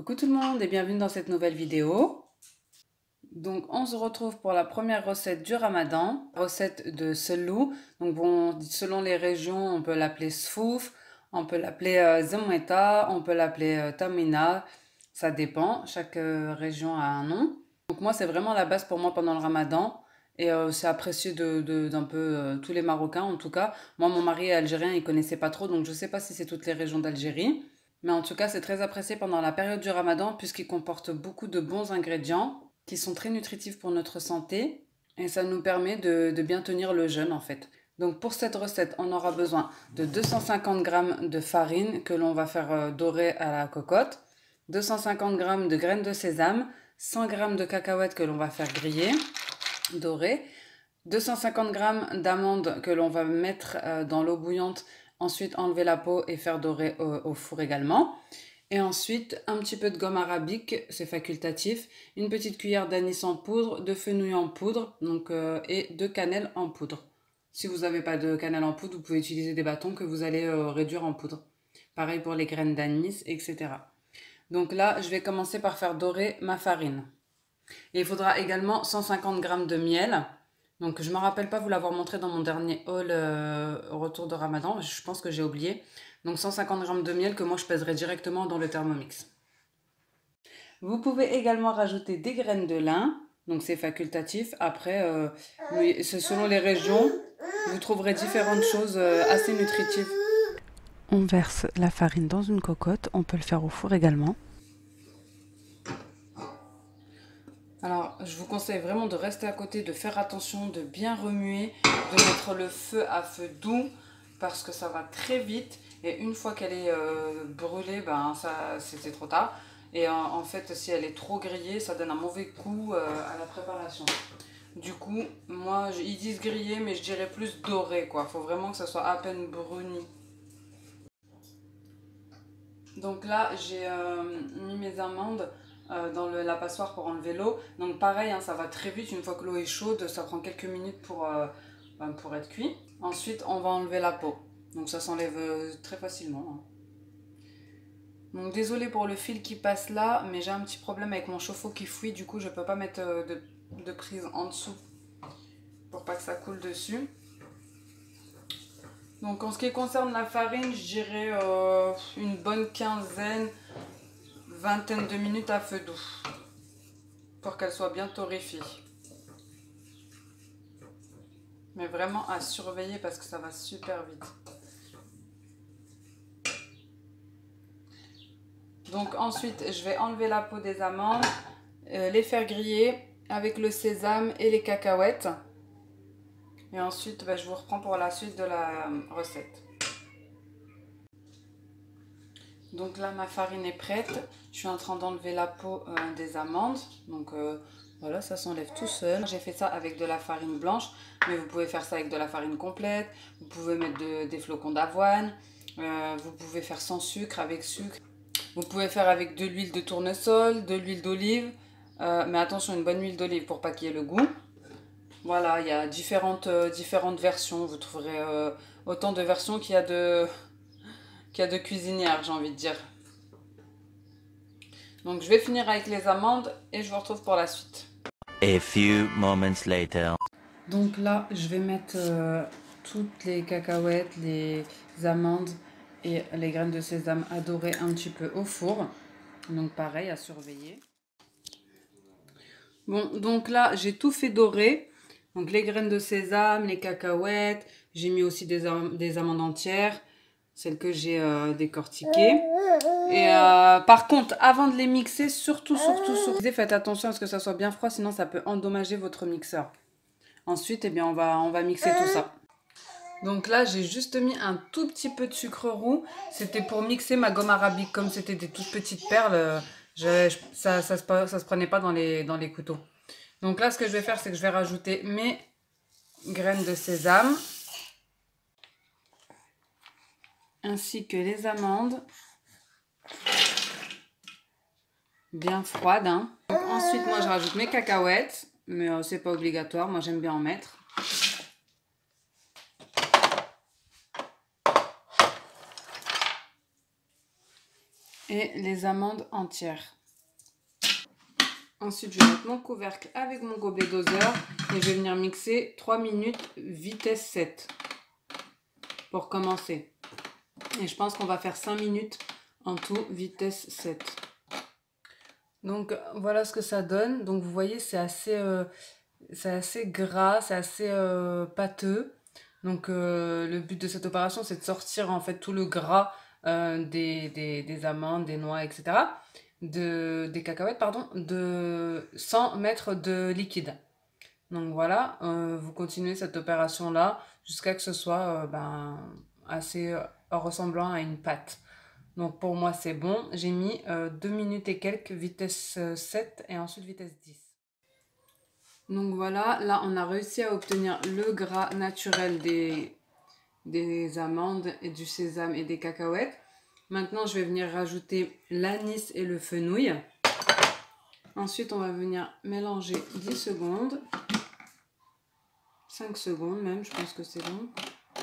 Coucou tout le monde et bienvenue dans cette nouvelle vidéo. Donc on se retrouve pour la première recette du Ramadan, recette de selou. Donc bon, selon les régions, on peut l'appeler sfouf, on peut l'appeler zemweta, on peut l'appeler tamina, ça dépend, chaque région a un nom. Donc moi c'est vraiment la base pour moi pendant le Ramadan et c'est apprécié d'un peu tous les Marocains en tout cas. Moi mon mari est algérien, il connaissait pas trop donc je sais pas si c'est toutes les régions d'Algérie. Mais en tout cas, c'est très apprécié pendant la période du Ramadan puisqu'il comporte beaucoup de bons ingrédients qui sont très nutritifs pour notre santé et ça nous permet de bien tenir le jeûne en fait. Donc pour cette recette, on aura besoin de 250 g de farine que l'on va faire dorer à la cocotte, 250 g de graines de sésame, 100 g de cacahuètes que l'on va faire griller, dorer, 250 g d'amandes que l'on va mettre dans l'eau bouillante, ensuite enlever la peau et faire dorer au four également. Et ensuite, un petit peu de gomme arabique, c'est facultatif, une petite cuillère d'anis en poudre, de fenouil en poudre et de cannelle en poudre. Si vous n'avez pas de cannelle en poudre, vous pouvez utiliser des bâtons que vous allez réduire en poudre. Pareil pour les graines d'anis, etc. Donc là, je vais commencer par faire dorer ma farine. Et il faudra également 150 g de miel. Donc je ne me rappelle pas vous l'avoir montré dans mon dernier haul au retour de Ramadan. Je pense que j'ai oublié. Donc 150 g de miel que moi je pèserai directement dans le Thermomix. Vous pouvez également rajouter des graines de lin. Donc c'est facultatif. Après, c'est selon les régions. Vous trouverez différentes choses assez nutritives. On verse la farine dans une cocotte. On peut le faire au four également. Alors, je vous conseille vraiment de rester à côté, de faire attention, de bien remuer, de mettre le feu à feu doux parce que ça va très vite et une fois qu'elle est brûlée, ben c'est trop tard. Et en fait, si elle est trop grillée, ça donne un mauvais goût à la préparation. Du coup, moi, ils disent grillé, mais je dirais plus doré, quoi. Faut vraiment que ça soit à peine bruni. Donc là, j'ai mis mes amandes dans la passoire pour enlever l'eau. Donc pareil, hein, ça va très vite. Une fois que l'eau est chaude, ça prend quelques minutes pour être cuit. Ensuite, on va enlever la peau. Donc ça s'enlève très facilement. Hein. Donc désolé pour le fil qui passe là, mais j'ai un petit problème avec mon chauffe-eau qui fuit. Du coup, je ne peux pas mettre de prise en dessous pour pas que ça coule dessus. Donc en ce qui concerne la farine, je dirais une bonne vingtaine de minutes à feu doux pour qu'elle soit bien torréfiée. Mais vraiment à surveiller parce que ça va super vite. Donc ensuite, je vais enlever la peau des amandes, les faire griller avec le sésame et les cacahuètes. Et ensuite, je vous reprends pour la suite de la recette. Donc là, ma farine est prête. Je suis en train d'enlever la peau des amandes. Donc voilà, ça s'enlève tout seul. J'ai fait ça avec de la farine blanche, mais vous pouvez faire ça avec de la farine complète. Vous pouvez mettre des flocons d'avoine. Vous pouvez faire sans sucre, avec sucre. Vous pouvez faire avec de l'huile de tournesol, de l'huile d'olive. Mais attention, une bonne huile d'olive pour pas qu'il y ait le goût. Voilà, il y a différentes versions. Vous trouverez autant de versions qu'il y a de cuisinières, j'ai envie de dire. Donc je vais finir avec les amandes et je vous retrouve pour la suite. A few moments later. Donc là, je vais mettre toutes les cacahuètes, les amandes et les graines de sésame à dorer un petit peu au four. Donc pareil, à surveiller. Bon, donc là, j'ai tout fait dorer. Donc les graines de sésame, les cacahuètes, j'ai mis aussi des amandes entières, celles que j'ai décortiquées. Et par contre, avant de les mixer, surtout, faites attention à ce que ça soit bien froid, sinon ça peut endommager votre mixeur. Ensuite, eh bien, on va mixer tout ça. Donc là, j'ai juste mis un tout petit peu de sucre roux. C'était pour mixer ma gomme arabique. Comme c'était des toutes petites perles, ça se prenait pas dans les couteaux. Donc là, ce que je vais faire, c'est que je vais rajouter mes graines de sésame. Ainsi que les amandes. Bien froides. Hein. Donc ensuite, moi, je rajoute mes cacahuètes. Mais c'est pas obligatoire. Moi, j'aime bien en mettre. Et les amandes entières. Ensuite, je vais mettre mon couvercle avec mon gobelet doseur et je vais venir mixer 3 minutes vitesse 7 pour commencer. Et je pense qu'on va faire 5 minutes en tout vitesse 7. Donc voilà ce que ça donne. Donc vous voyez, c'est assez gras, c'est assez pâteux. Donc le but de cette opération, c'est de sortir en fait tout le gras des amandes, des noix, etc. Des cacahuètes, pardon, sans mettre de liquide. Donc voilà, vous continuez cette opération-là jusqu'à que ce soit assez ressemblant à une pâte. Donc pour moi c'est bon, j'ai mis 2 minutes et quelques, vitesse 7 et ensuite vitesse 10. Donc voilà, là on a réussi à obtenir le gras naturel des amandes et du sésame et des cacahuètes. Maintenant je vais venir rajouter l'anis et le fenouil. Ensuite on va venir mélanger 10 secondes. 5 secondes même, je pense que c'est bon,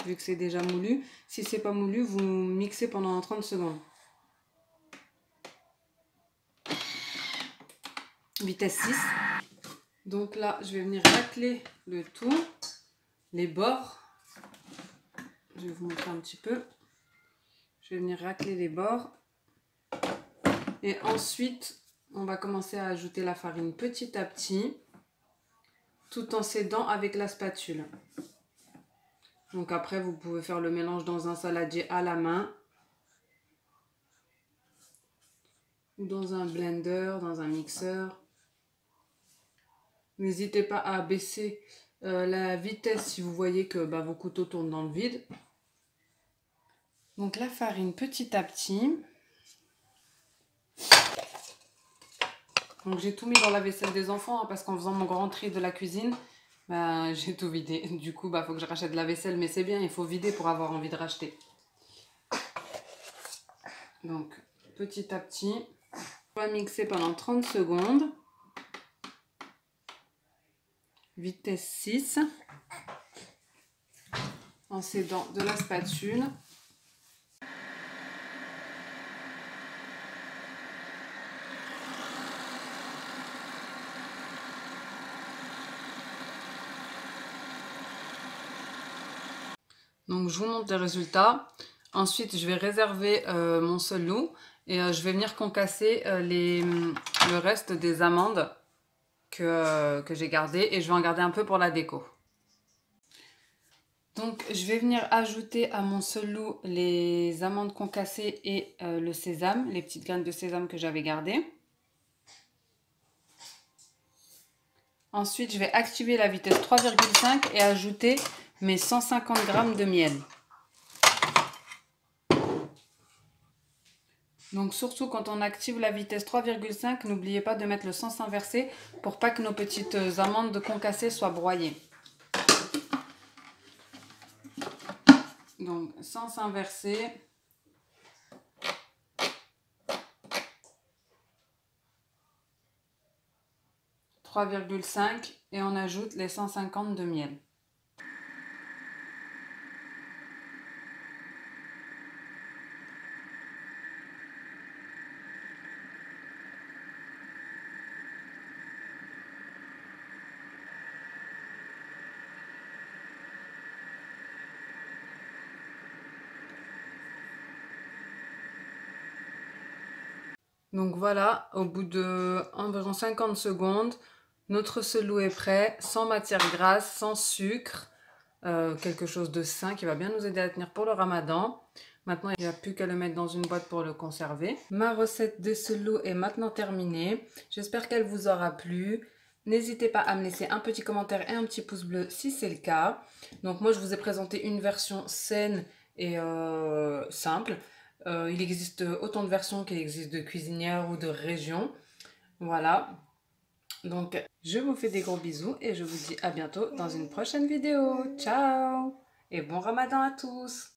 vu que c'est déjà moulu. Si c'est pas moulu, vous mixez pendant 30 secondes. Vitesse 6. Donc là, je vais venir racler le tout, les bords. Je vais vous montrer un petit peu. Je vais venir racler les bords. Et ensuite, on va commencer à ajouter la farine petit à petit, tout en s'aidant avec la spatule. Donc après, vous pouvez faire le mélange dans un saladier à la main, ou dans un blender, dans un mixeur. N'hésitez pas à baisser la vitesse si vous voyez que vos couteaux tournent dans le vide. Donc la farine petit à petit. Donc j'ai tout mis dans la vaisselle des enfants parce qu'en faisant mon grand tri de la cuisine, j'ai tout vidé. Du coup, faut que je rachète de la vaisselle, mais c'est bien, il faut vider pour avoir envie de racheter. Donc petit à petit, on va mixer pendant 30 secondes. Vitesse 6, en s'aidant de la spatule. Donc je vous montre les résultats. Ensuite, je vais réserver mon selou et je vais venir concasser le reste des amandes que j'ai gardé et je vais en garder un peu pour la déco. Donc je vais venir ajouter à mon selou les amandes concassées et le sésame, les petites graines de sésame que j'avais gardées. Ensuite je vais activer la vitesse 3,5 et ajouter mes 150 g de miel. Donc surtout quand on active la vitesse 3,5, n'oubliez pas de mettre le sens inversé pour pas que nos petites amandes concassées soient broyées. Donc sens inversé. « 3,5 et on ajoute les 150 de miel. Donc voilà, au bout de environ 50 secondes, notre selou est prêt, sans matière grasse, sans sucre, quelque chose de sain qui va bien nous aider à tenir pour le ramadan. Maintenant, il n'y a plus qu'à le mettre dans une boîte pour le conserver. Ma recette de selou est maintenant terminée. J'espère qu'elle vous aura plu. N'hésitez pas à me laisser un petit commentaire et un petit pouce bleu si c'est le cas. Donc moi, je vous ai présenté une version saine et simple. Il existe autant de versions qu'il existe de cuisinières ou de régions. Voilà. Donc, je vous fais des gros bisous et je vous dis à bientôt dans une prochaine vidéo. Ciao! Et bon ramadan à tous!